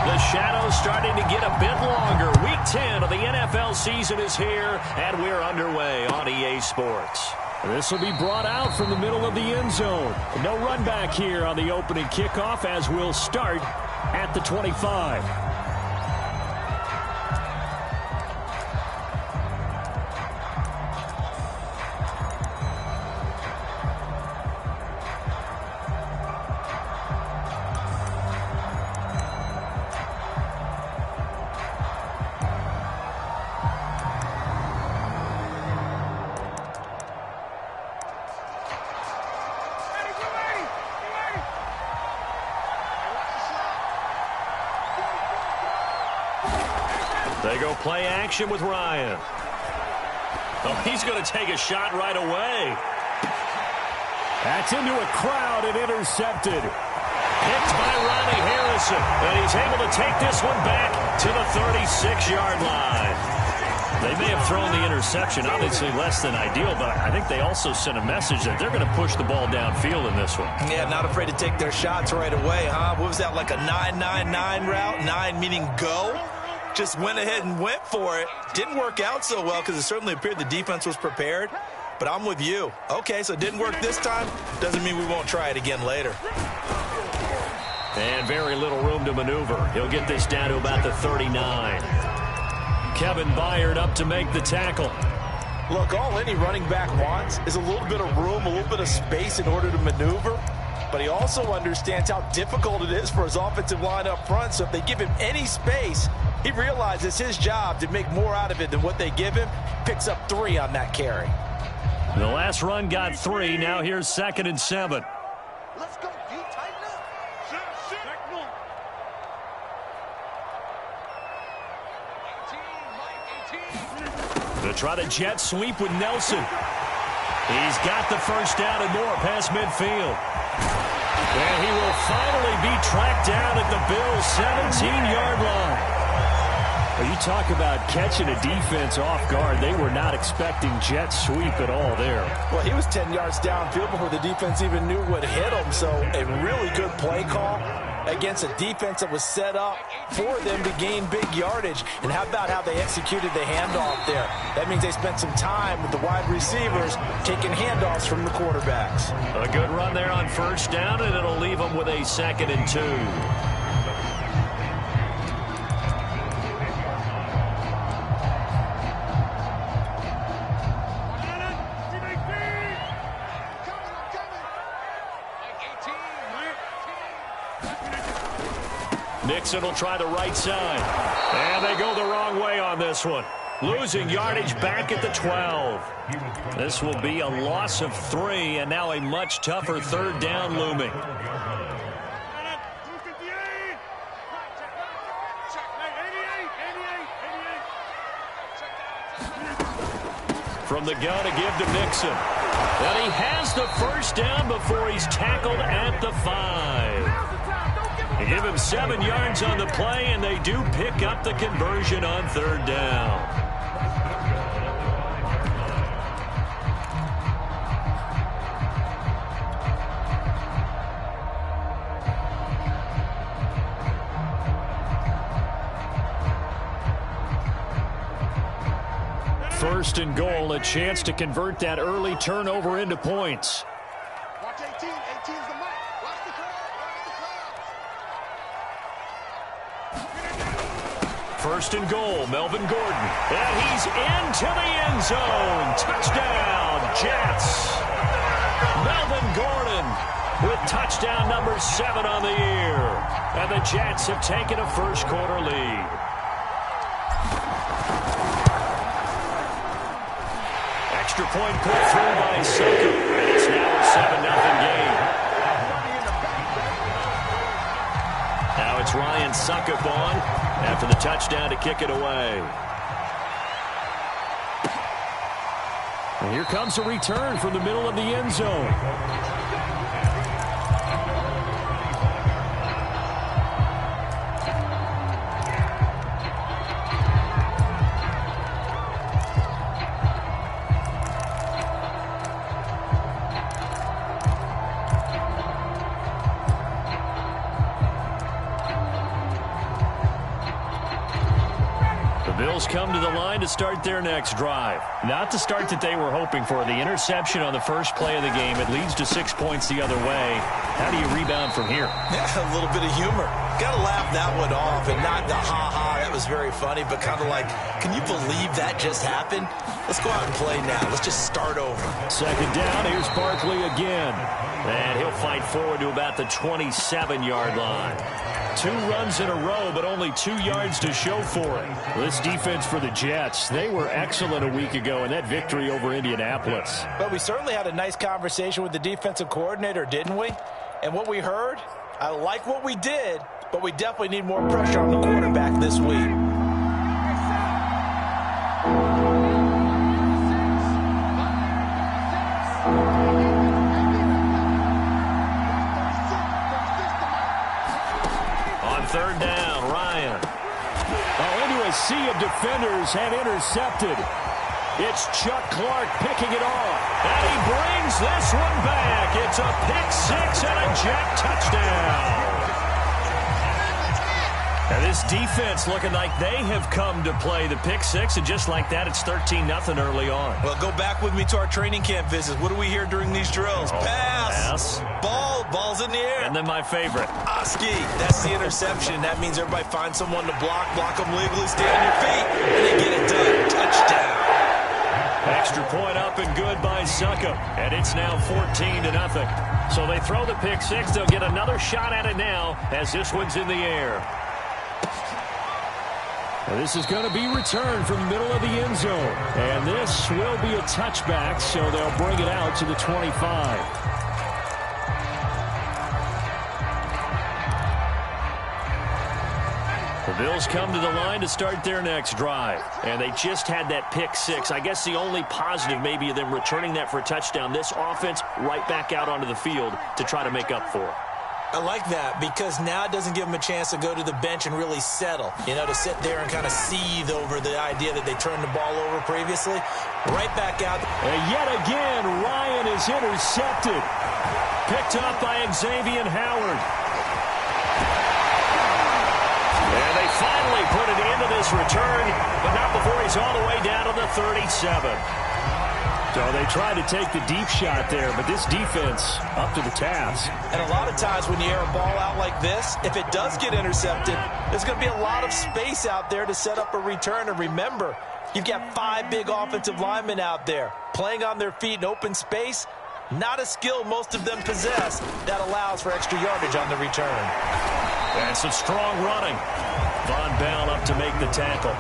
The shadow's starting to get a bit longer. Week 10 of the NFL season is here, and we're underway on EA Sports. This will be brought out from the middle of the end zone. No run back here on the opening kickoff as we'll start at the 25. They go play action with Ryan. Oh, he's going to take a shot right away. That's into a crowd and intercepted. Picked by Ronnie Harrison. And he's able to take this one back to the 36-yard line. They may have thrown the interception, obviously less than ideal, but I think they also sent a message that they're going to push the ball downfield in this one. Yeah, not afraid to take their shots right away, huh? What was that, like a 9-9-9 route? 9 meaning go? Just went ahead and went for it. Didn't work out so well because it certainly appeared the defense was prepared. But I'm with you. Okay, so it didn't work this time. Doesn't mean we won't try it again later. And very little room to maneuver. He'll get this down to about the 39. Kevin Byard up to make the tackle. Look, all any running back wants is a little bit of room, a little bit of space in order to maneuver. But he also understands how difficult it is for his offensive line up front. So if they give him any space, he realizes it's his job to make more out of it than what they give him. Picks up 3 on that carry. The last run got 3. Now here's 2nd and 7. Let's go, D. Tighten up. They'll try the jet sweep with Nelson. He's got the first down and more past midfield. And he will finally be tracked down at the Bills' 17-yard line. Well, you talk about catching a defense off guard. They were not expecting jet sweep at all there. Well, he was 10 yards downfield before the defense even knew what hit him. So a really good play call against a defense that was set up for them to gain big yardage. And how about how they executed the handoff there? That means they spent some time with the wide receivers taking handoffs from the quarterbacks. A good run there on first down, and it'll leave them with a 2nd and 2. Nixon will try the right side. And they go the wrong way on this one. Losing yardage back at the 12. This will be a loss of 3, and now a much tougher 3rd down looming. From the gun to give to Nixon. And he has the first down before he's tackled at the 5. They give him 7 yards on the play, and they do pick up the conversion on 3rd down. First and goal, a chance to convert that early turnover into points. Watch 18. 18 is the mark. Watch the crowd. First and goal, Melvin Gordon. And he's into the end zone. Touchdown, Jets. Melvin Gordon with touchdown number 7 on the year. And the Jets have taken a first-quarter lead. Extra point put through by Sucker. And it's now a 7-0 game. Now it's Ryan Suckup on after the touchdown to kick it away. And here comes a return from the middle of the end zone. Bills come to the line to start their next drive. Not the start that they were hoping for. The interception on the first play of the game. It leads to 6 points the other way. How do you rebound from here? Yeah, a little bit of humor. Got to laugh that one off, and not the ha-ha, that was very funny, but kind of like, can you believe that just happened? Let's go out and play now. Let's just start over. Second down, here's Barkley again. And he'll fight forward to about the 27-yard line. 2 runs in a row, but only 2 yards to show for it. This defense for the Jets, they were excellent a week ago in that victory over Indianapolis. But we certainly had a nice conversation with the defensive coordinator, didn't we? And what we heard, I like what we did, but we definitely need more pressure on the quarterback this week. On third down, Ryan. Into a sea of defenders and intercepted. It's Chuck Clark picking it off. And he brings this one back. It's a pick-6 and a Jet touchdown. And this defense looking like they have come to play the pick-6, and just like that, it's 13-0 early on. Well, go back with me to our training camp visits. What do we hear during these drills? Pass. Ball's in the air. And then my favorite. Ski. That's the interception. That means everybody finds someone to block them legally, stay on your feet, and they get it done. Touchdown. Extra point up and good by Succop. And it's now 14-0. So they throw the pick-6. They'll get another shot at it now as this one's in the air. This is going to be returned from the middle of the end zone. And this will be a touchback, so they'll bring it out to the 25. The Bills come to the line to start their next drive. And they just had that pick-6. I guess the only positive maybe of them returning that for a touchdown. This offense right back out onto the field to try to make up for it. I like that because now it doesn't give them a chance to go to the bench and really settle. You know, to sit there and kind of seethe over the idea that they turned the ball over previously. Right back out. And yet again, Ryan is intercepted. Picked up by Xavier Howard. And they finally put it into this return, but not before he's all the way down to the 37. So they tried to take the deep shot there, but this defense up to the task. And a lot of times when you air a ball out like this, if it does get intercepted, there's going to be a lot of space out there to set up a return. And remember, you've got 5 big offensive linemen out there playing on their feet in open space. Not a skill most of them possess that allows for extra yardage on the return. And some strong running. Von Bell up to make the tackle.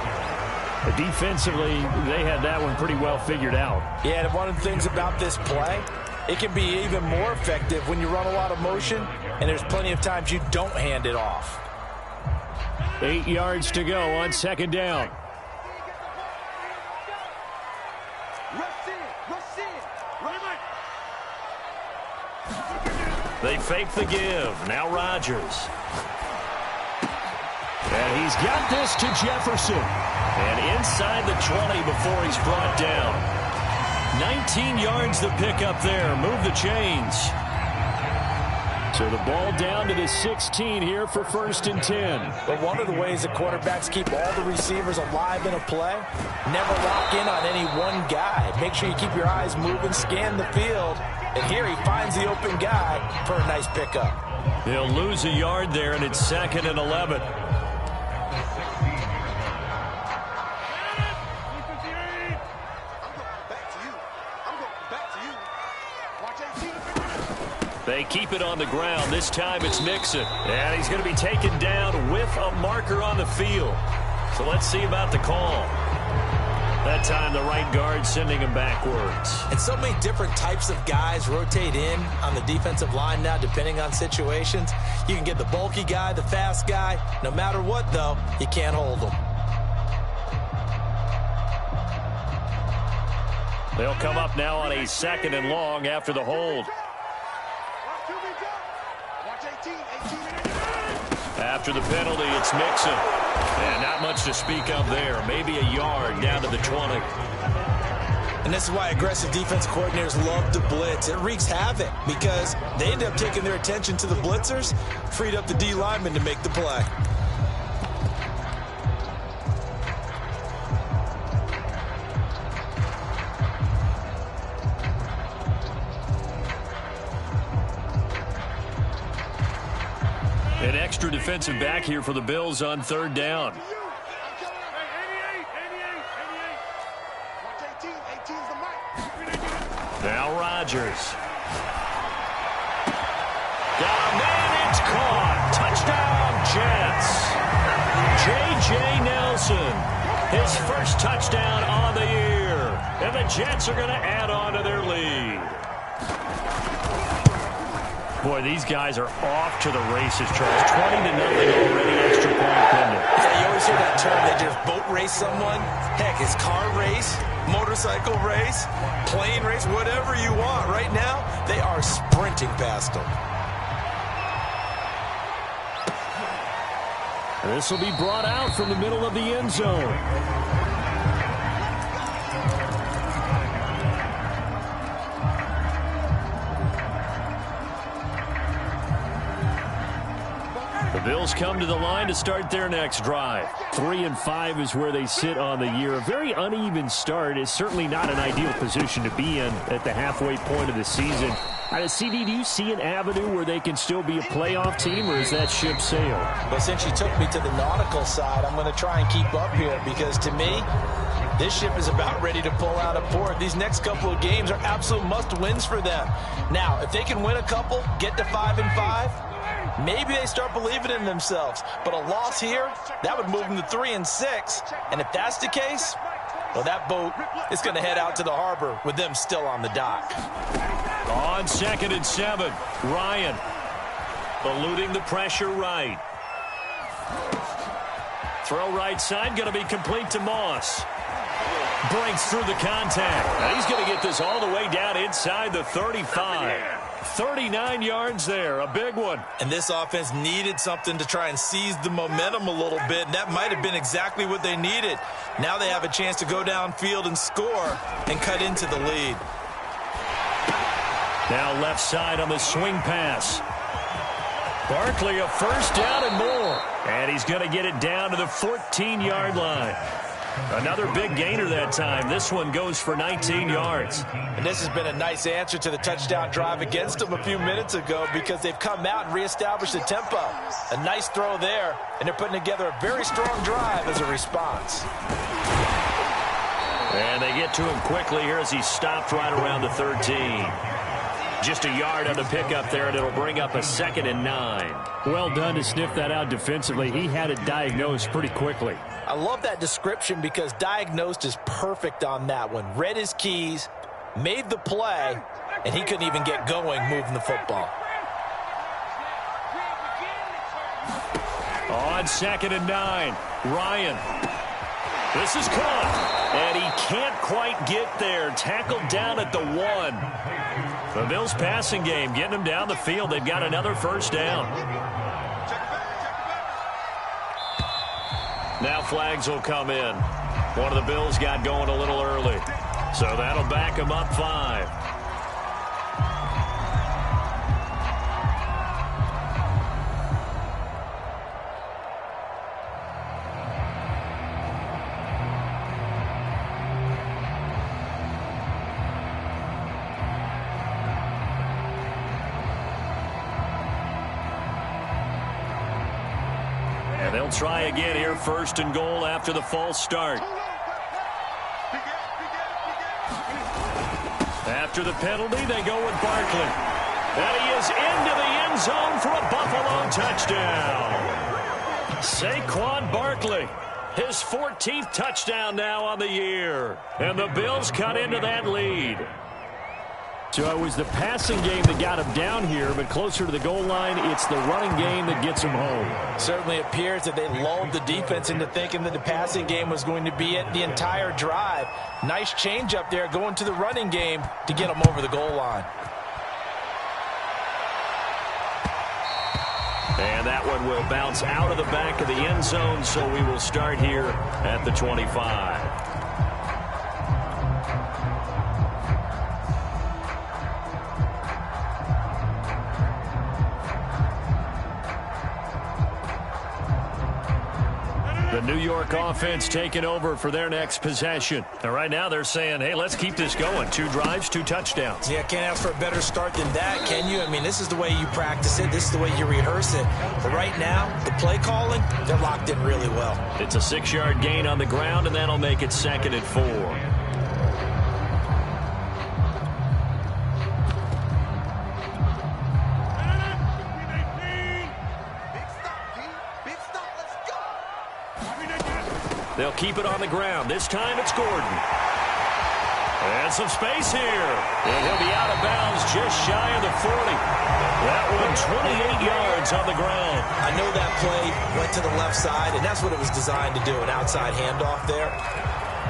But defensively, they had that one pretty well figured out. Yeah, and one of the things about this play, it can be even more effective when you run a lot of motion, and there's plenty of times you don't hand it off. 8 yards to go on second down. They fake the give. Now Rodgers. And he's got this to Jefferson. And inside the 20 before he's brought down. 19 yards to pick up there. Move the chains. So the ball down to the 16 here for 1st and 10. But one of the ways the quarterbacks keep all the receivers alive in a play, never lock in on any one guy. Make sure you keep your eyes moving, scan the field. And here he finds the open guy for a nice pickup. They'll lose a yard there, and it's 2nd and 11. They keep it on the ground. This time it's Mixon. And he's going to be taken down with a marker on the field. So let's see about the call. That time the right guard sending him backwards. And so many different types of guys rotate in on the defensive line now depending on situations. You can get the bulky guy, the fast guy. No matter what, though, you can't hold them. They'll come up now on a 2nd and long after the hold. After the penalty, it's Mixon. And not much to speak of there. Maybe a yard down to the 20. And this is why aggressive defense coordinators love to blitz. It wreaks havoc because they end up taking their attention to the blitzers, freed up the D lineman to make the play. defensive back here for the Bills on third down. Now Rodgers. Got a man, it's caught. Touchdown, Jets. J.J. Nelson, his first touchdown on the year. And the Jets are going to add on to their lead. Boy, these guys are off to the races, Charles. 20-0 already, extra point pending. Yeah, you always hear that term. They just boat race someone. Heck, it's car race, motorcycle race, plane race, whatever you want. Right now, they are sprinting past them. This will be brought out from the middle of the end zone. The Bills come to the line to start their next drive. 3-5 is where they sit on the year. A very uneven start is certainly not an ideal position to be in at the halfway point of the season. CD, do you see an avenue where they can still be a playoff team, or is that ship sailed? But since you took me to the nautical side, I'm going to try and keep up here because to me, this ship is about ready to pull out of port. These next couple of games are absolute must-wins for them. Now, if they can win a couple, get to 5-5, maybe they start believing in themselves. But a loss here, that would move them to 3-6. And if that's the case, well, that boat is going to head out to the harbor with them still on the dock. On 2nd and 7, Ryan eluding the pressure right. Throw right side, going to be complete to Moss. Breaks through the contact. Now he's going to get this all the way down inside the 35. 39 yards there, a big one. And this offense needed something to try and seize the momentum a little bit, and that might have been exactly what they needed. Now they have a chance to go downfield and score and cut into the lead. Now left side on the swing pass. Barkley a first down and more. And he's going to get it down to the 14-yard line. Another big gainer that time. This one goes for 19 yards. And this has been a nice answer to the touchdown drive against them a few minutes ago because they've come out and reestablished the tempo. A nice throw there, and they're putting together a very strong drive as a response. And they get to him quickly here as he stopped right around the 13. Just a yard on the pickup there, and it'll bring up a 2nd and 9. Well done to sniff that out defensively. He had it diagnosed pretty quickly. I love that description because diagnosed is perfect on that one. Read his keys, made the play, and he couldn't even get going moving the football. On 2nd and 9, Ryan. This is caught, and he can't quite get there. Tackled down at the 1. The Bills passing game getting them down the field. They've got another first down. Now flags will come in. One of the Bills got going a little early, so that'll back them up 5. They'll try again here, 1st and goal after the false start. After the penalty, they go with Barkley. And he is into the end zone for a Buffalo touchdown. Saquon Barkley, his 14th touchdown now on the year. And the Bills cut into that lead. So it was the passing game that got him down here, but closer to the goal line, it's the running game that gets him home. Certainly appears that they lulled the defense into thinking that the passing game was going to be it the entire drive. Nice change up there going to the running game to get them over the goal line. And that one will bounce out of the back of the end zone, so we will start here at the 25. The New York offense taking over for their next possession. And right now they're saying, hey, let's keep this going. 2 drives, 2 touchdowns. Yeah, can't ask for a better start than that, can you? I mean, this is the way you practice it. This is the way you rehearse it. But right now, the play calling, they're locked in really well. It's a 6-yard gain on the ground, and that'll make it 2nd and 4. They'll keep it on the ground. This time it's Gordon. And some space here. And he'll be out of bounds just shy of the 40. That one 28 yards on the ground. I know that play went to the left side, and that's what it was designed to do, an outside handoff there.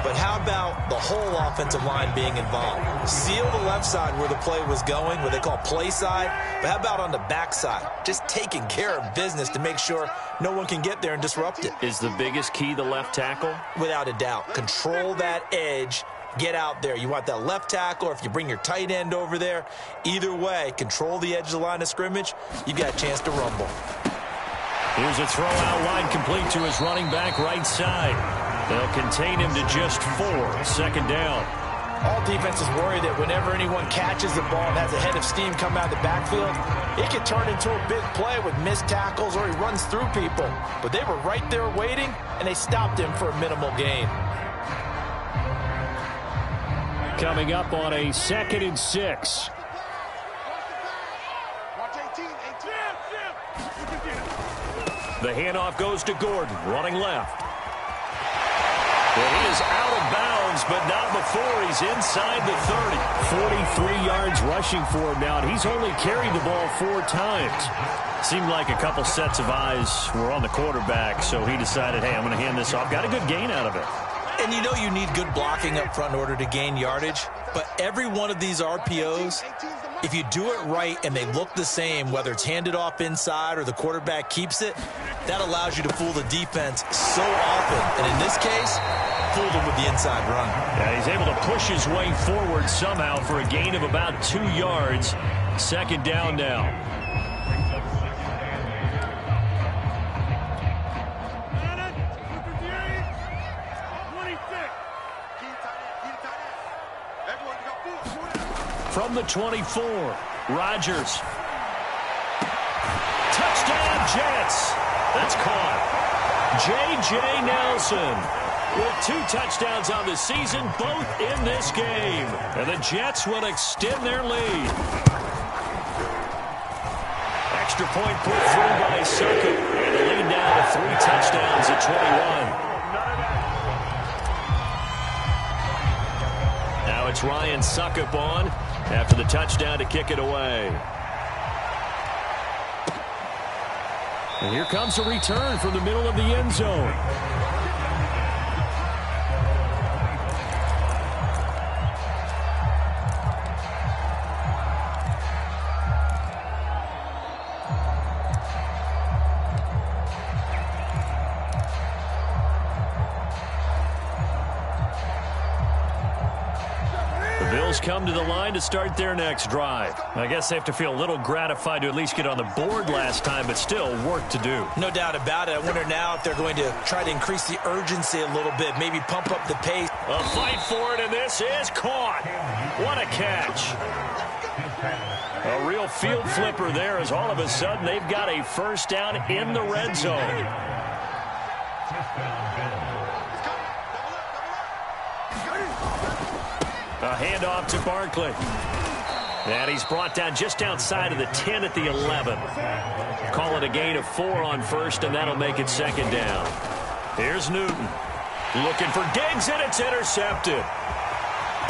But how about the whole offensive line being involved? Seal the left side where the play was going, what they call play side. But how about on the back side? Just taking care of business to make sure no one can get there and disrupt it. Is the biggest key the left tackle? Without a doubt. Control that edge. Get out there. You want that left tackle, or if you bring your tight end over there, either way, control the edge of the line of scrimmage. You've got a chance to rumble. Here's a throw out wide complete to his running back right side. They'll contain him to just 4. 2nd down. All defenses worry that whenever anyone catches the ball and has a head of steam come out of the backfield, it can turn into a big play with missed tackles or he runs through people. But they were right there waiting, and they stopped him for a minimal gain. Coming up on a 2nd and 6. The handoff goes to Gordon, running left. Well, he is out of bounds, but not before he's inside the 30. 43 yards rushing for him now, and he's only carried the ball 4 times. Seemed like a couple sets of eyes were on the quarterback, so he decided, hey, I'm going to hand this off. Got a good gain out of it. And you know you need good blocking up front in order to gain yardage, but every one of these RPOs, if you do it right and they look the same, whether it's handed off inside or the quarterback keeps it, that allows you to fool the defense so often. And in this case, fooled him with the inside run. Yeah, he's able to push his way forward somehow for a gain of about 2 yards. 2nd down now. From the 24, Rodgers. Touchdown, Jets. That's caught. J.J. Nelson with 2 touchdowns on the season, both in this game. And the Jets will extend their lead. Extra point put through by Sukkot. And the lead now to 3 touchdowns at 21. Now it's Ryan Sukkot on after the touchdown to kick it away. And here comes a return from the middle of the end zone. Come to the line to start their next drive. I guess they have to feel a little gratified to at least get on the board last time, but still work to do. No doubt about it. I wonder now if they're going to try to increase the urgency a little bit, maybe pump up the pace. A fight for it, and this is caught. What a catch. A real field flipper there as all of a sudden they've got a 1st down in the red zone. A handoff to Barkley. And he's brought down just outside of the 10 at the 11. Call it a gain of 4 on 1st, and that'll make it 2nd down. Here's Newton. Looking for Diggs, and it's intercepted.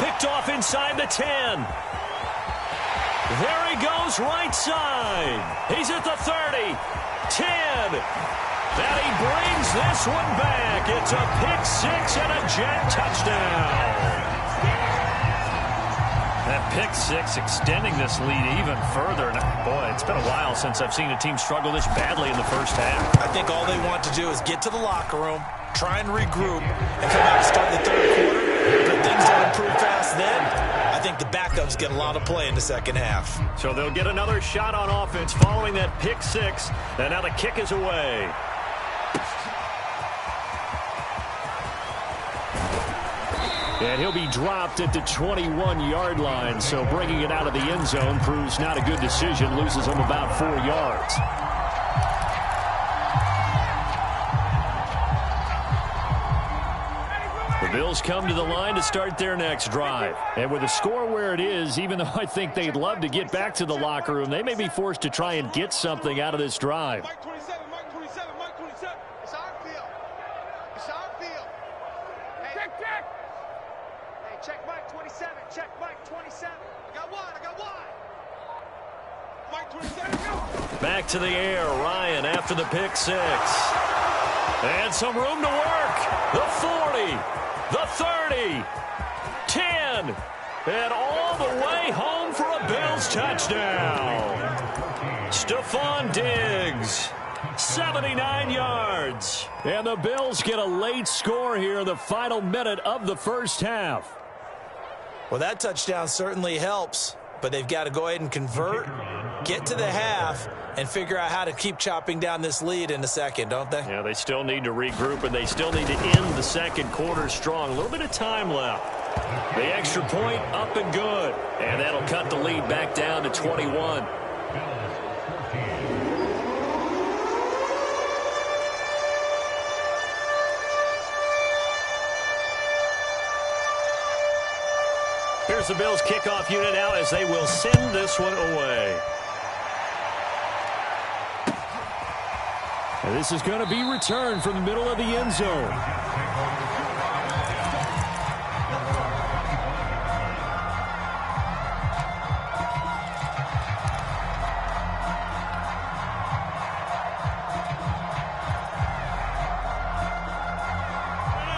Picked off inside the 10. There he goes, right side. He's at the 30. 10. And he brings this one back. It's a pick 6 and a Jet touchdown. That pick 6 extending this lead even further. And boy, it's been a while since I've seen a team struggle this badly in the first half. I think all they want to do is get to the locker room, try and regroup, and come out and start the 3rd quarter. If things don't improve fast then, I think the backups get a lot of play in the 2nd half. So they'll get another shot on offense following that pick 6. And now the kick is away. And he'll be dropped at the 21-yard line, so bringing it out of the end zone proves not a good decision, loses him about 4 yards. The Bills come to the line to start their next drive. And with the score where it is, even though I think they'd love to get back to the locker room, they may be forced to try and get something out of this drive. Mike 27, Mike 27, Mike 27. It's our field. It's our field. Hey, check. Hey, check Mike 27. Check Mike 27. I got one. Mike 27, go. Back to the air, Ryan after the pick six. And some room to work. The 40, the 30, 10, and all the way home for a Bills touchdown. Stephon Diggs, 79 yards. And the Bills get a late score here in the final minute of the first half. Well, that touchdown certainly helps, but they've got to go ahead and convert, get to the half, and figure out how to keep chopping down this lead in the second, don't they? Yeah, they still need to regroup, and they still need to end the second quarter strong. A little bit of time left. The extra point up and good. And that'll cut the lead back down to 21. Here's the Bills kickoff unit now as they will send this one away. And this is going to be returned from the middle of the end zone.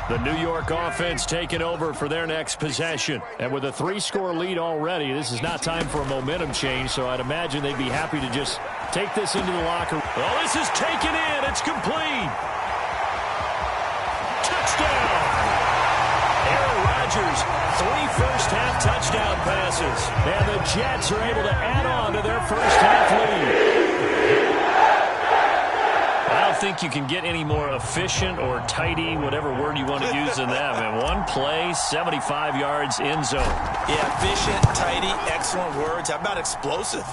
The New York offense taking over for their next possession. And with a 3-score lead already, this is not time for a momentum change, so I'd imagine they'd be happy to just take this into the locker room. Well, this is taken in. It's complete. Touchdown. Aaron Rodgers, 3 first-half touchdown passes. And the Jets are able to add on to their first-half lead. I don't think you can get any more efficient or tidy, whatever word you want to use in that. And one play, 75 yards, end zone. Yeah, efficient, tidy, excellent words. How about explosive?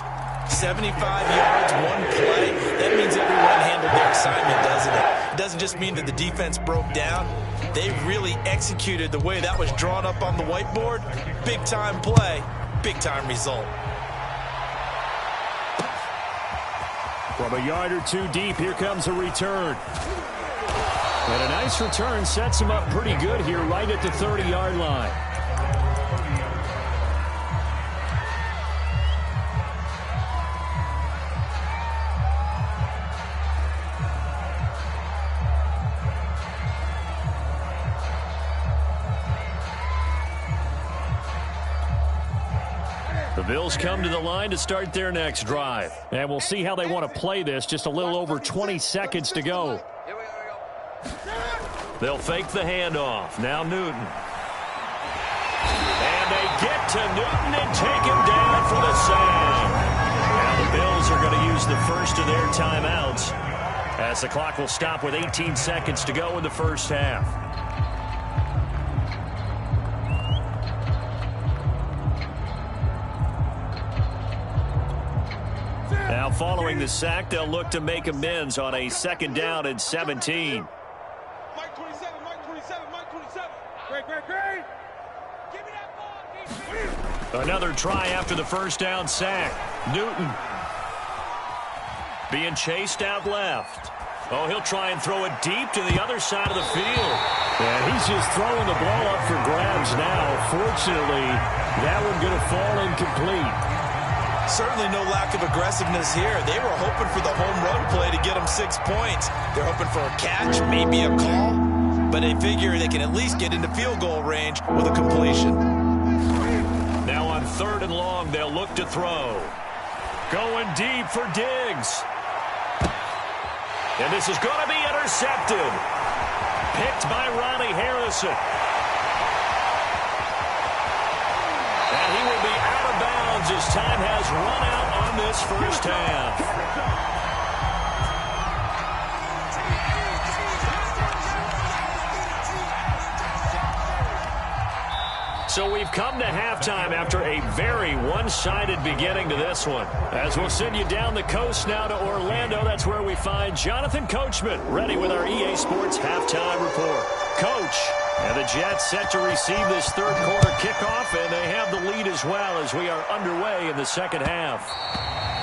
75 yards, one play. That means everyone handled their assignment, doesn't it? It doesn't just mean that the defense broke down. They really executed the way that was drawn up on the whiteboard. Big-time play, big-time result. From a yard or two deep, here comes a return. And a nice return sets him up pretty good here right at the 30-yard line. The Bills come to the line to start their next drive. And we'll see how they want to play this. Just a little over 20 seconds to go. They'll fake the handoff. Now Newton. And they get to Newton and take him down for the sack. Now the Bills are going to use the first of their timeouts as the clock will stop with 18 seconds to go in the first half. Now following the sack, they'll look to make amends on a 2nd down and 17. Mike 27, Mike 27, Mike 27. Great. Give me that ball. Another try after the first down sack. Newton being chased out left. Oh, he'll try and throw it deep to the other side of the field. Yeah, he's just throwing the ball up for grabs now. Fortunately, that one going to fall incomplete. Certainly no lack of aggressiveness here. They were hoping for the home run play to get them 6 points. They're hoping for a catch, maybe a call, but they figure they can at least get into field goal range with a completion. Now on 3rd and long, they'll look to throw. Going deep for Diggs. And this is going to be intercepted. Picked by Ronnie Harrison. And he will be out of bounds as time has run out on this first half. So we've come to halftime after a very one-sided beginning to this one. As we'll send you down the coast now to Orlando, that's where we find Jonathan Coachman ready with our EA Sports halftime report. Coach, and the Jets set to receive this third quarter kickoff, and they have the lead as well as we are underway in the second half.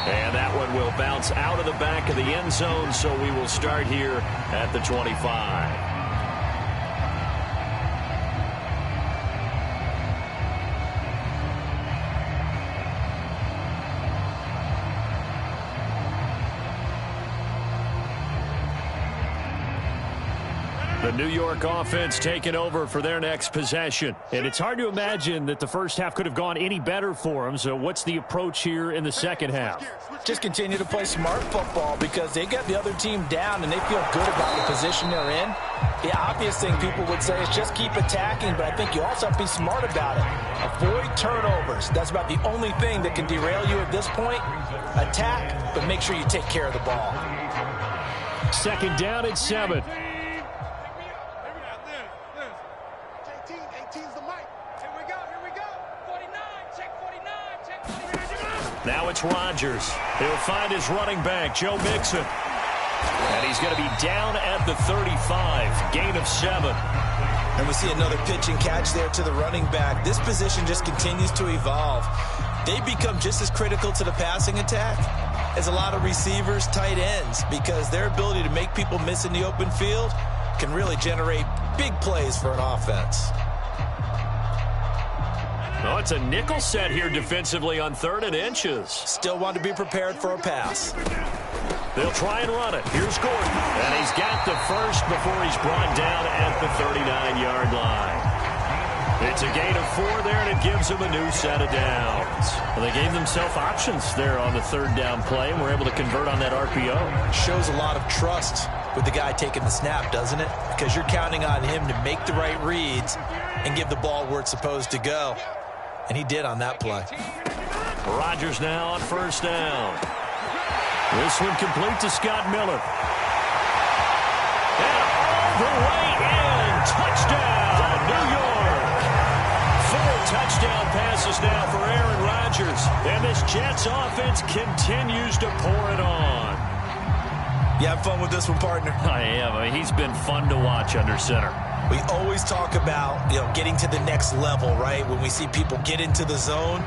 And that one will bounce out of the back of the end zone, so we will start here at the 25. The New York offense taking over for their next possession. And it's hard to imagine that the first half could have gone any better for them. So what's the approach here in the second half? Just continue to play smart football because they got the other team down and they feel good about the position they're in. The obvious thing people would say is just keep attacking, but I think you also have to be smart about it. Avoid turnovers. That's about the only thing that can derail you at this point. Attack, but make sure you take care of the ball. Second down at 7. Now it's Rodgers. He'll find his running back, Joe Mixon. And he's going to be down at the 35. Gain of 7. And we see another pitch and catch there to the running back. This position just continues to evolve. They become just as critical to the passing attack as a lot of receivers, tight ends, because their ability to make people miss in the open field can really generate big plays for an offense. Oh, it's a nickel set here defensively on 3rd and inches. Still want to be prepared for a pass. They'll try and run it. Here's Gordon. And he's got the first before he's brought down at the 39-yard line. It's a gain of 4 there, and it gives them a new set of downs. Well, they gave themselves options there on the 3rd down play, and were able to convert on that RPO. Shows a lot of trust with the guy taking the snap, doesn't it? Because you're counting on him to make the right reads and give the ball where it's supposed to go. And he did on that play. Rodgers now on 1st down. This one complete to Scott Miller. And all the way in. Touchdown, New York. 4 touchdown passes now for Aaron Rodgers. And this Jets offense continues to pour it on. You have fun with this one, partner? I am. I mean, he's been fun to watch under center. We always talk about, getting to the next level, right? When we see people get into the zone,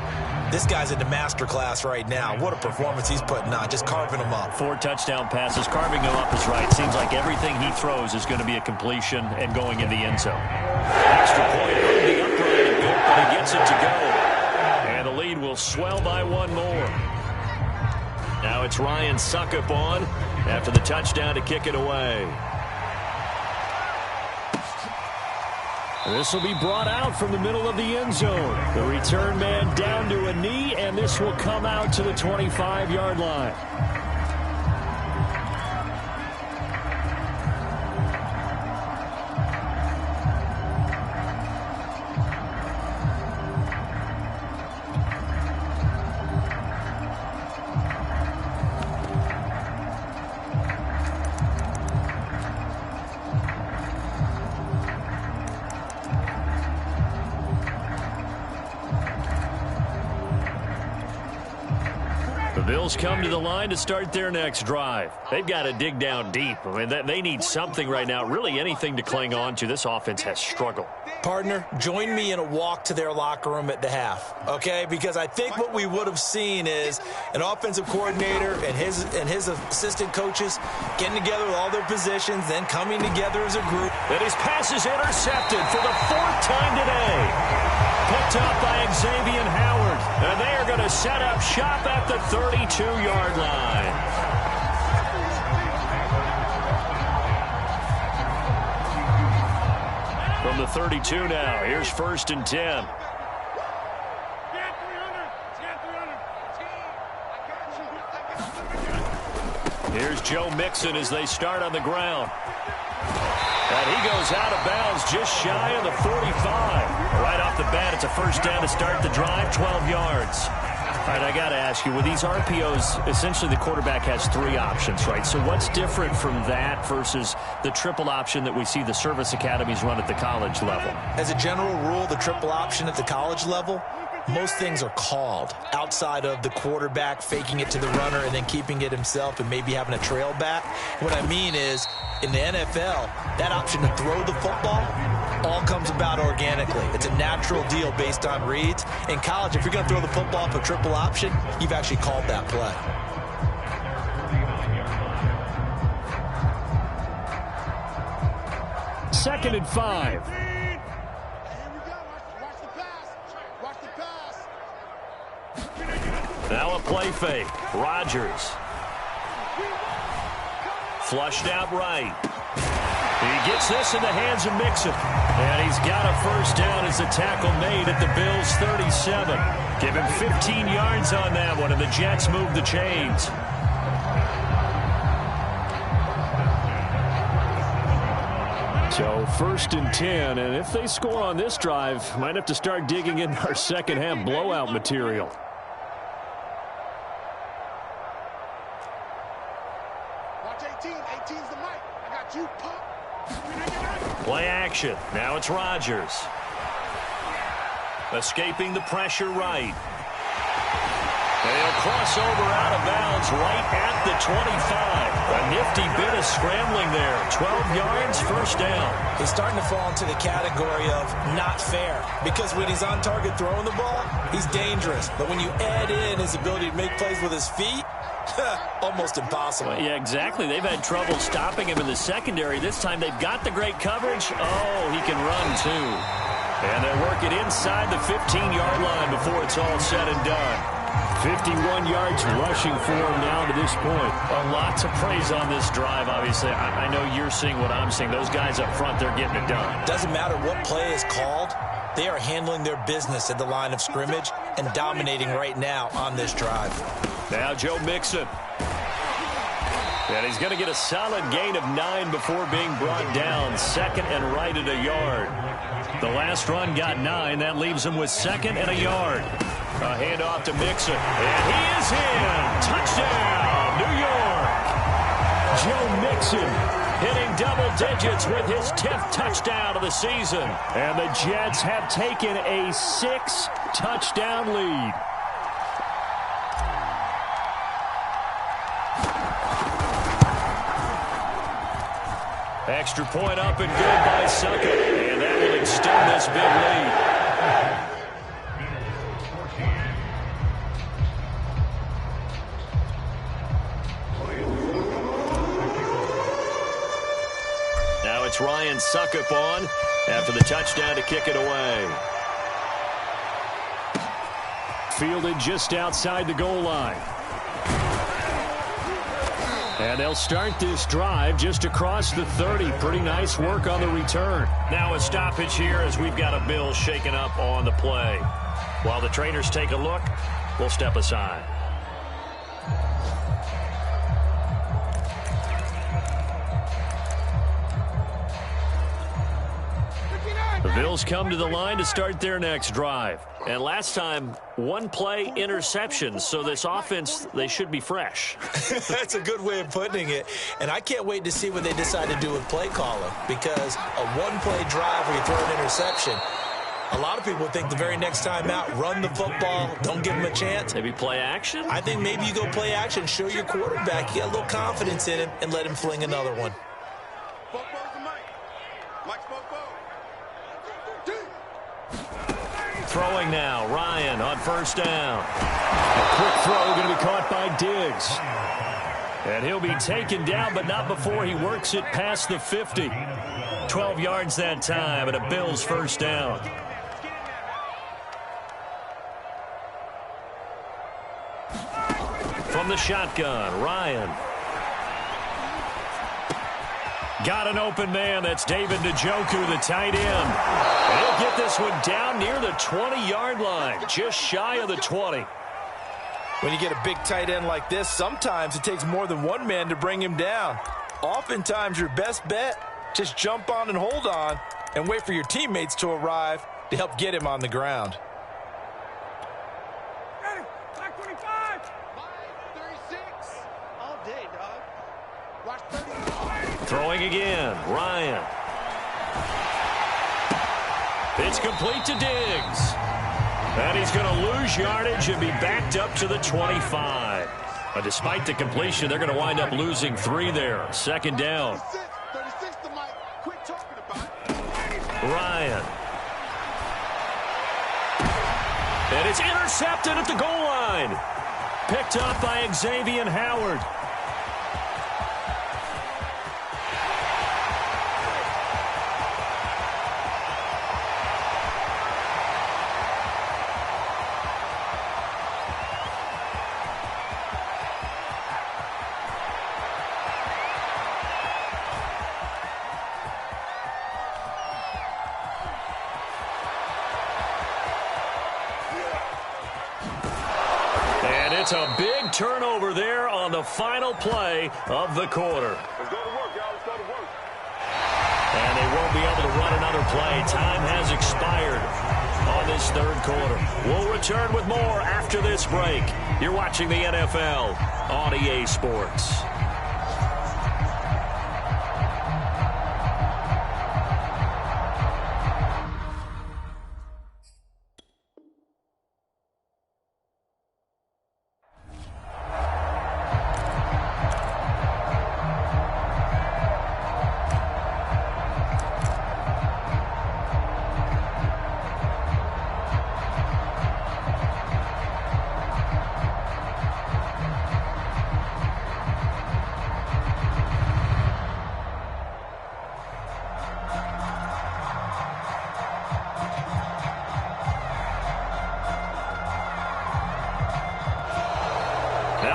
this guy's in the master class right now. What a performance he's putting on, just carving them up. 4 touchdown passes. Carving them up is right. Seems like everything he throws is going to be a completion and going in the end zone. Extra point on the upright and good, but he gets it to go. And the lead will swell by 1 more. Now it's Ryan Suckup on after the touchdown to kick it away. This will be brought out from the middle of the end zone. The return man down to a knee, and this will come out to the 25-yard line. The Bills come to the line to start their next drive. They've got to dig down deep. I mean, they need something right now, really anything to cling on to. This offense has struggled. Partner, join me in a walk to their locker room at the half, okay? Because I think what we would have seen is an offensive coordinator and his assistant coaches getting together with all their positions, then coming together as a group. And his pass is intercepted for the 4th time today. Picked up by Xavier Howard. And they are going to set up shop at the 32-yard line. From the 32 now, here's 1st and 10. Here's Joe Mixon as they start on the ground. And he goes out of bounds just shy of the 45. Right off the bat, it's a 1st down to start the drive, 12 yards. All right, I got to ask you, with these RPOs, essentially the quarterback has 3 options, right? So what's different from that versus the triple option that we see the service academies run at the college level? As a general rule, the triple option at the college level, most things are called outside of the quarterback faking it to the runner and then keeping it himself and maybe having a trail back. What I mean is, in the NFL, that option to throw the football all comes about organically. It's a natural deal based on reads. In college, if you're going to throw the football up a triple option, you've actually called that play. Second and 5. Now a play fake. Rodgers. Flushed out right. He gets this in the hands of Mixon. And he's got a first down as a tackle made at the Bills' 37. Give him 15 yards on that one, and the Jets move the chains. So first and 10, and if they score on this drive, might have to start digging in our second half blowout material. Play action. Now it's Rodgers. Escaping the pressure right. And he'll cross over out of bounds right at the 25. A nifty bit of scrambling there. 12 yards, first down. He's starting to fall into the category of not fair. Because when he's on target throwing the ball, he's dangerous. But when you add in his ability to make plays with his feet, almost impossible. Yeah, exactly. They've had trouble stopping him in the secondary. This time they've got the great coverage. Oh, he can run too. And they work it inside the 15-yard line before it's all said and done. 51 yards rushing for him now to this point. Well, lots of praise on this drive, obviously. I know you're seeing what I'm seeing. Those guys up front, they're getting it done. Doesn't matter what play is called. They are handling their business at the line of scrimmage and dominating right now on this drive. Now Joe Mixon. And he's going to get a solid gain of 9 before being brought down. Second and right at a yard. The last run got 9. That leaves him with second and a yard. A handoff to Mixon. And he is in. Touchdown, New York. Joe Mixon hitting double digits with his 10th touchdown of the season. And the Jets have taken a 6-touchdown lead. Extra point up and good by Sucker. And that will extend this big lead. Now it's Ryan Suckup on after the touchdown to kick it away. Fielded just outside the goal line. And they'll start this drive just across the 30. Pretty nice work on the return. Now a stoppage here as we've got a Bill shaken up on the play. While the trainers take a look, we'll step aside. The Bills come to the line to start their next drive. And last time, one play interception. So this offense, they should be fresh. That's a good way of putting it. And I can't wait to see what they decide to do with play calling. Because a one-play drive where you throw an interception, a lot of people think the very next time out, run the football, don't give him a chance. Maybe play action? I think maybe you go play action, show your quarterback, you get a little confidence in him, and let him fling another one. Throwing now, Ryan on first down. A quick throw going to be caught by Diggs. And he'll be taken down, but not before he works it past the 50. 12 yards that time, and a Bills first down. From the shotgun, Ryan. Got an open man. That's David Njoku, the tight end. And he'll get this one down near the 20-yard line, just shy of the 20. When you get a big tight end like this, sometimes it takes more than one man to bring him down. Oftentimes, your best bet, just jump on and hold on and wait for your teammates to arrive to help get him on the ground. Throwing again, Ryan. It's complete to Diggs. And he's going to lose yardage and be backed up to the 25. But despite the completion, they're going to wind up losing 3 there. Second down. Ryan. And it's intercepted at the goal line. Picked up by Xavier Howard. It's a big turnover there on the final play of the quarter. Let's go to work, y'all. Let's go to work. And they won't be able to run another play. Time has expired on this third quarter. We'll return with more after this break. You're watching the NFL on EA Sports.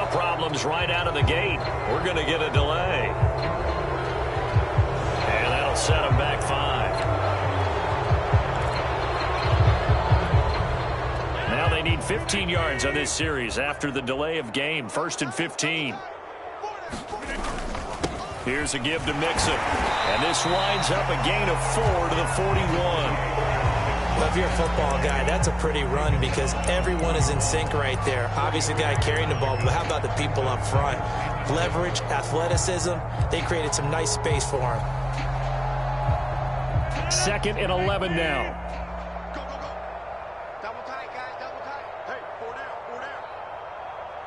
Problems right out of the gate. We're going to get a delay. And that'll set them back 5. Now they need 15 yards on this series after the delay of game. 1st and 15. Here's a give to Mixon. And this winds up a gain of 4 to the 41. Well, if you're a football guy, that's a pretty run because everyone is in sync right there. Obviously, the guy carrying the ball, but how about the people up front? Leverage, athleticism, they created some nice space for him. 2nd and 11 now. Go, go, go. Double tight, guys, double tight. Hey, 4 down, 4 down.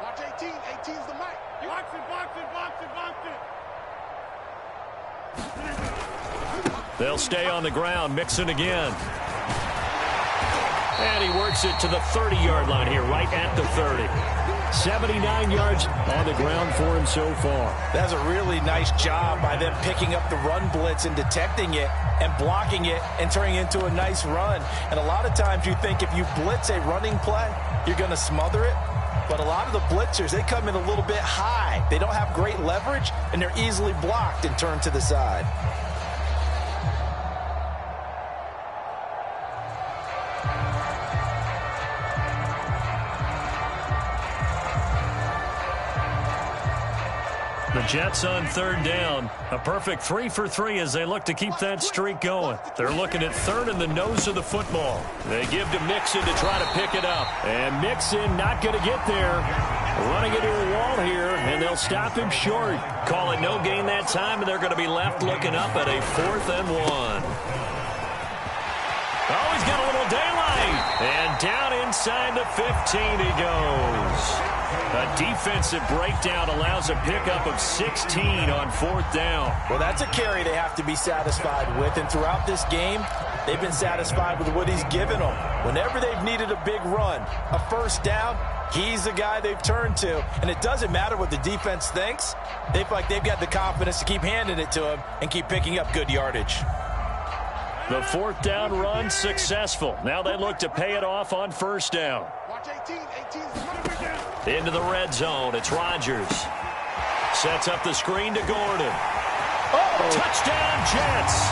Watch 18. 18's the mic. Box it, box it, box it, box it. They'll stay on the ground. Mixon again. And he works it to the 30-yard line here, right at the 30. 79 yards on the ground for him so far. That's a really nice job by them picking up the run blitz and detecting it and blocking it and turning it into a nice run. And a lot of times you think if you blitz a running play, you're going to smother it. But a lot of the blitzers, they come in a little bit high. They don't have great leverage, and they're easily blocked and turned to the side. The Jets on 3rd down. A perfect 3 for 3 as they look to keep that streak going. They're looking at 3rd in the nose of the football. They give to Mixon to try to pick it up. And Mixon not going to get there. Running into a wall here, and they'll stop him short. Call it no gain that time, and they're going to be left looking up at a 4th and 1. Oh, he's got a little daylight. And down inside the 15 he goes. A defensive breakdown allows a pickup of 16 on 4th down. Well, that's a carry they have to be satisfied with. And throughout this game, they've been satisfied with what he's given them. Whenever they've needed a big run, a 1st down, he's the guy they've turned to. And it doesn't matter what the defense thinks. They feel like they've got the confidence to keep handing it to him and keep picking up good yardage. The 4th down run successful. Now they look to pay it off on 1st down. Watch 18. 18's the mic. Into the red zone. It's Rodgers. Sets up the screen to Gordon. Oh, touchdown Jets.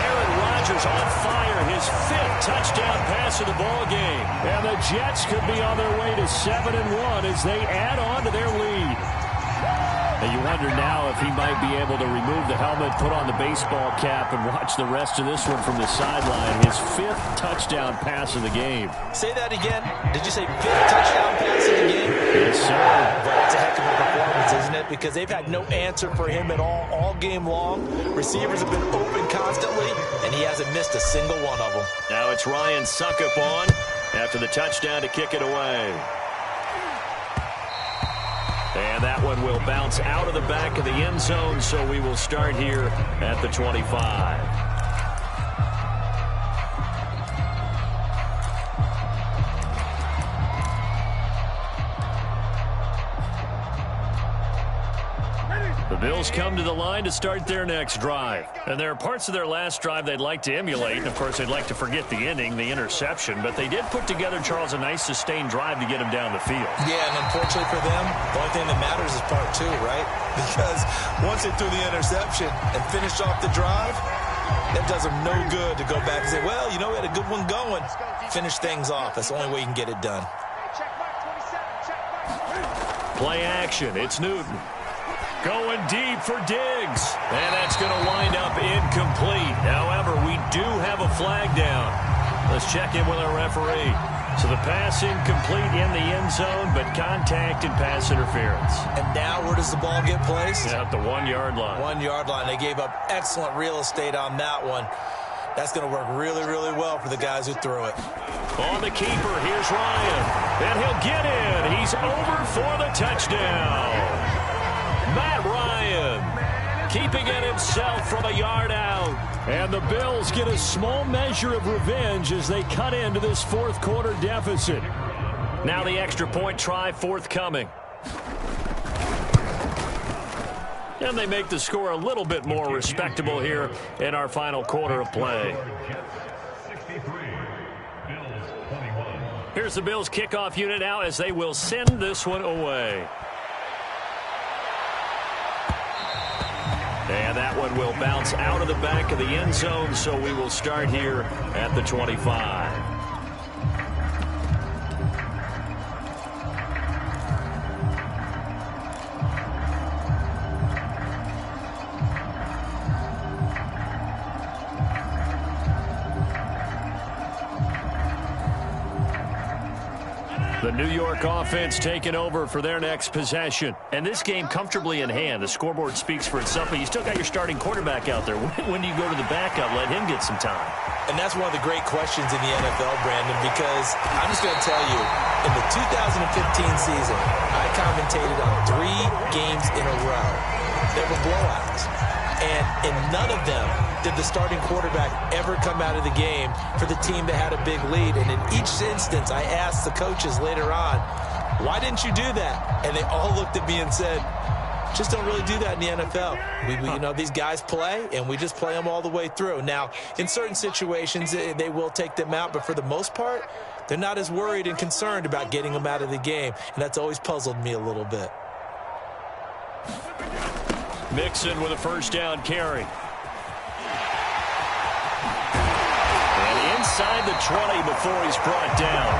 Aaron Rodgers on fire. His 5th touchdown pass of the ball game. And the Jets could be on their way to 7-1 as they add on to their lead. And you wonder now if he might be able to remove the helmet, put on the baseball cap, and watch the rest of this one from the sideline. His 5th touchdown pass of the game. Say that again. Did you say 5th touchdown pass of the game? Yes, sir. But that's a heck of a performance. offense, isn't it? Because they've had no answer for him at all game long. Receivers have been open constantly, and he hasn't missed a single one of them. Now it's Ryan Suckup on after the touchdown to kick it away. And that one will bounce out of the back of the end zone, so we will start here at the 25. The Bills come to the line to start their next drive. And there are parts of their last drive they'd like to emulate. And, of course, they'd like to forget the ending, the interception. But they did put together, Charles, a nice sustained drive to get him down the field. Yeah, and unfortunately for them, the only thing that matters is part two, right? Because once they threw the interception and finished off the drive, that does them no good to go back and say, well, you know, we had a good one going. Finish things off. That's the only way you can get it done. Play action. It's Newton. Going deep for Diggs. And that's going to wind up incomplete. However, we do have a flag down. Let's check in with our referee. So the pass incomplete in the end zone, but contact and pass interference. And now where does the ball get placed? Yeah, at the 1 yard line. 1 yard line. They gave up excellent real estate on that one. That's going to work really, really well for the guys who threw it. On the keeper, here's Ryan. And he'll get in. He's over for the touchdown. Matt Ryan keeping it himself from a yard out. And the Bills get a small measure of revenge as they cut into this fourth quarter deficit. Now the extra point try forthcoming. And they make the score a little bit more respectable here in our final quarter of play. Here's the Bills kickoff unit now as they will send this one away. And that one will bounce out of the back of the end zone, so we will start here at the 25. The New York offense taking over for their next possession. And this game comfortably in hand. The scoreboard speaks for itself, but you still got your starting quarterback out there. When do you go to the backup? Let him get some time. And that's one of the great questions in the NFL, Brandon, because I'm just going to tell you, in the 2015 season, I commentated on 3 games in a row. They were blowouts. And in none of them did the starting quarterback ever come out of the game for the team that had a big lead. And in each instance, I asked the coaches later on, why didn't you do that? And they all looked at me and said, just don't really do that in the NFL. You know, these guys play, and we just play them all the way through. Now, in certain situations, they will take them out, but for the most part, they're not as worried and concerned about getting them out of the game. And that's always puzzled me a little bit. Mixon with a first down carry. And inside the 20 before he's brought down.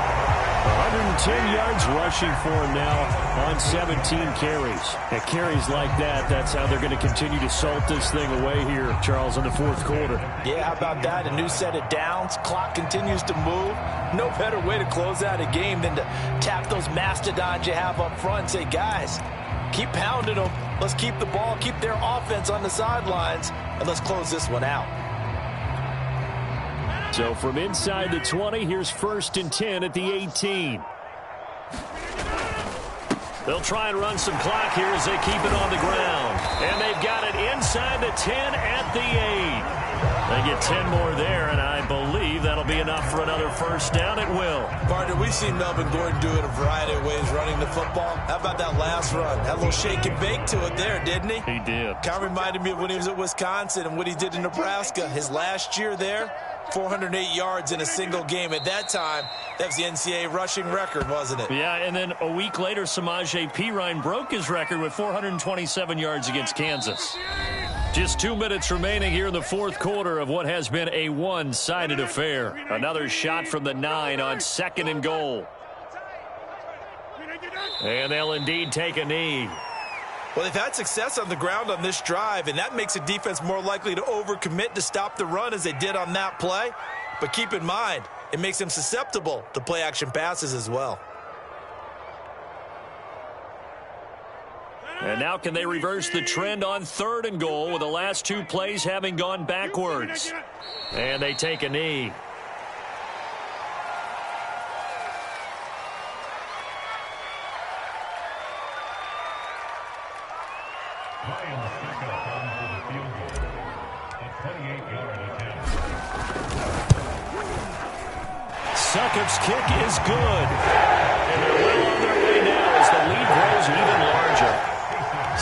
110 yards rushing for him now on 17 carries. And carries like that, that's how they're going to continue to salt this thing away here, Charles, in the fourth quarter. Yeah, how about that? A new set of downs. Clock continues to move. No better way to close out a game than to tap those mastodons you have up front and say, guys, keep pounding them. Let's keep the ball, keep their offense on the sidelines, and let's close this one out. So from inside the 20, here's 1st and 10 at the 18. They'll try and run some clock here as they keep it on the ground. And they've got it inside the 10 at the 8. They get 10 more there, and I believe that'll be enough for another first down. It will. Partner, we've seen Melvin Gordon do it a variety of ways running the football. How about that last run? Had a little shake and bake to it there, didn't he? He did. Kind of reminded me of when he was at Wisconsin and what he did in Nebraska. His last year there, 408 yards in a single game. At that time, that was the NCAA rushing record, wasn't it? Yeah, and then a week later, Samaje Perine broke his record with 427 yards against Kansas. Just 2 minutes remaining here in the fourth quarter of what has been a one-sided affair. Another shot from the 9 on 2nd and goal. And they'll indeed take a knee. Well, they've had success on the ground on this drive, and that makes a defense more likely to overcommit to stop the run as they did on that play. But keep in mind, it makes them susceptible to play-action passes as well. And now can they reverse the trend on 3rd and goal with the last 2 plays having gone backwards? And they take a knee. Suckup's kick is good. And they're well on their way now as the lead grows even larger.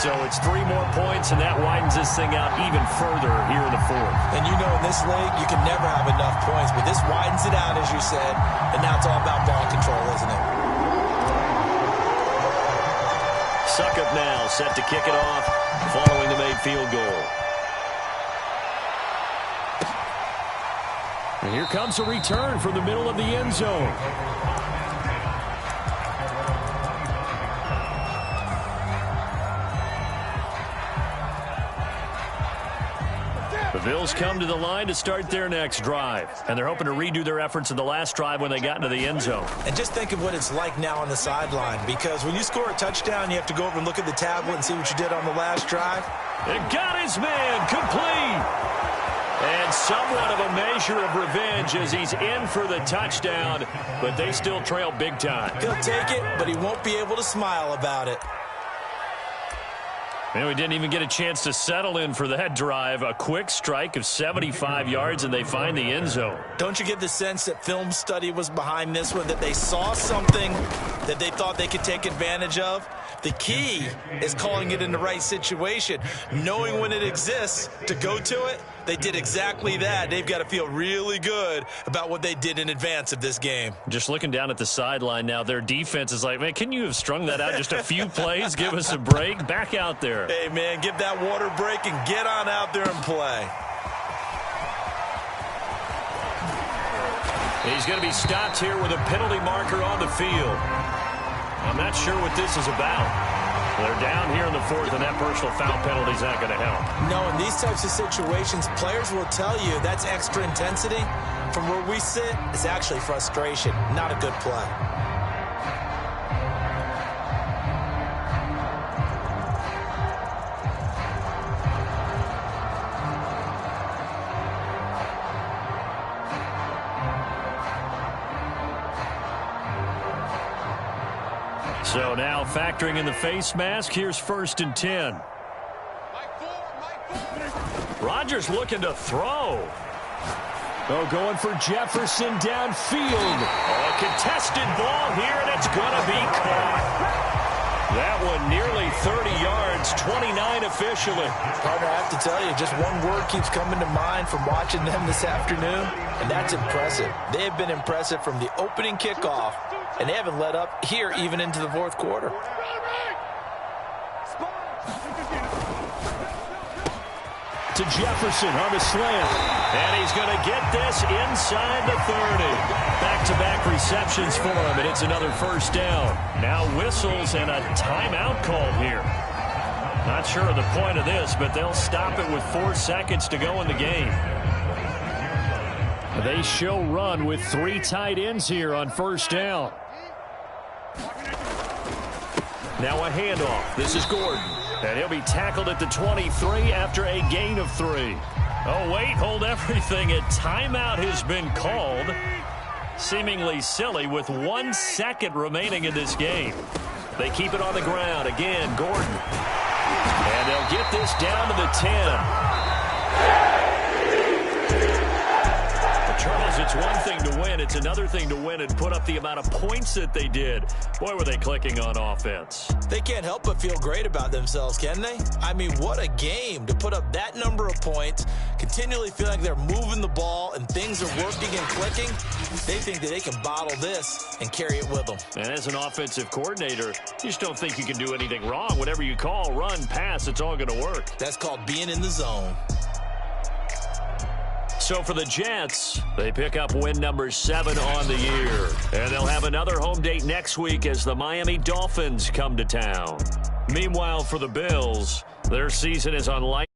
So it's 3 more points, and that widens this thing out even further here in the 4th. And you know in this league, you can never have enough points, but this widens it out, as you said, and now it's all about ball control, isn't it? Suckup now set to kick it off following the made field goal. And here comes a return from the middle of the end zone. The Bills come to the line to start their next drive. And they're hoping to redo their efforts in the last drive when they got into the end zone. And just think of what it's like now on the sideline, because when you score a touchdown, you have to go over and look at the tablet and see what you did on the last drive. And got his man complete. And somewhat of a measure of revenge as he's in for the touchdown, but they still trail big time. He'll take it, but he won't be able to smile about it. And we didn't even get a chance to settle in for that drive. A quick strike of 75 yards, and they find the end zone. Don't you get the sense that film study was behind this one, that they saw something that they thought they could take advantage of? The key is calling it in the right situation, knowing when it exists to go to it. They did exactly that. They've got to feel really good about what they did in advance of this game. Just looking down at the sideline now, their defense is like, man, can you have strung that out just a few plays? Give us a break. Back out there. Hey, man, give that water break and get on out there and play. He's going to be stopped here with a penalty marker on the field. I'm not sure what this is about. They're down here in the 4th, and that personal foul penalty is not going to help. No, in these types of situations, players will tell you that's extra intensity. From where we sit, it's actually frustration, not a good play. So now factoring in the face mask, here's 1st and 10. Rodgers looking to throw. Oh, going for Jefferson downfield. A contested ball here, and it's going to be caught. That one nearly 30 yards, 29 officially. Partner, I have to tell you, just one word keeps coming to mind from watching them this afternoon, and that's impressive. They have been impressive from the opening kickoff, and they haven't let up here even into the 4th quarter. To Jefferson on the slant. And he's going to get this inside the 30. Back-to-back receptions for him, and it's another 1st down. Now whistles and a timeout called here. Not sure of the point of this, but they'll stop it with 4 seconds to go in the game. They show run with 3 tight ends here on 1st down. Now a handoff. This is Gordon. And he'll be tackled at the 23 after a gain of 3. Oh, wait, hold everything. A timeout has been called. Seemingly silly with 1 second remaining in this game. They keep it on the ground. Again, Gordon. And they'll get this down to the 10. Charles, it's one thing to win. It's another thing to win and put up the amount of points that they did. Boy, were they clicking on offense. They can't help but feel great about themselves, can they? I mean, what a game to put up that number of points, continually feel like they're moving the ball and things are working and clicking. They think that they can bottle this and carry it with them. And as an offensive coordinator, you just don't think you can do anything wrong. Whatever you call, run, pass, it's all going to work. That's called being in the zone. So for the Jets, they pick up win number 7 on the year. And they'll have another home date next week as the Miami Dolphins come to town. Meanwhile, for the Bills, their season is unlikely.